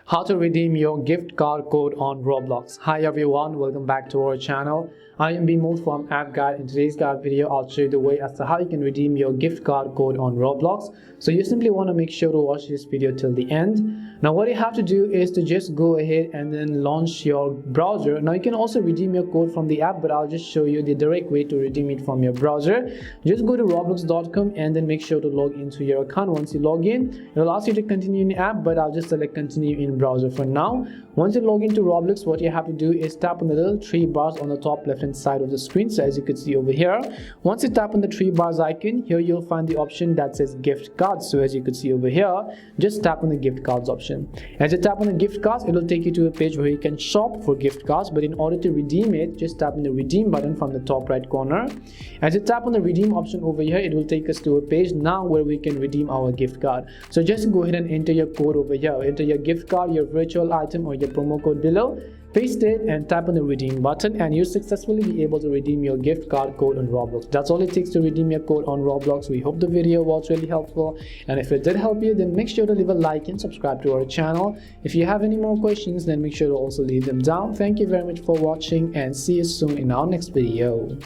How to redeem your gift card code on Roblox. Hi everyone, welcome back to our channel. I am Bimol from App Guide. In today's guide video, I'll show you the way as to how you can redeem your gift card code on Roblox. So you simply want to make sure to watch this video till the end. Now what you have to do is to just go ahead and then launch your browser. Now you can also redeem your code from the app, but I'll just show you the direct way to redeem it from your browser. Just go to roblox.com and then make sure to log into your account. Once you log in, it will ask you to continue in the app, but I'll just select continue in browser for now. Once you log into Roblox, what you have to do is tap on the little three bars on the top left hand side of the screen. So as you can see over here, once you tap on the three bars icon, here you'll find the option that says gift cards. So as you can see over here, just tap on the gift cards option. As you tap on the gift cards, it will take you to a page where you can shop for gift cards, but in order to redeem it, just tap on the redeem button from the top right corner. As you tap on the redeem option over here, it will take us to a page now where we can redeem our gift card. So just go ahead and enter your code over here. Enter your gift card, your virtual item, or your promo code below. Paste it and tap on the redeem button, and you'll successfully be able to redeem your gift card code on Roblox. That's all it takes to redeem your code on Roblox. We hope the video was really helpful, and if it did help you, then make sure to leave a like and subscribe to our channel. If you have any more questions, then make sure to also leave them down. Thank you very much for watching, and see you soon in our next video.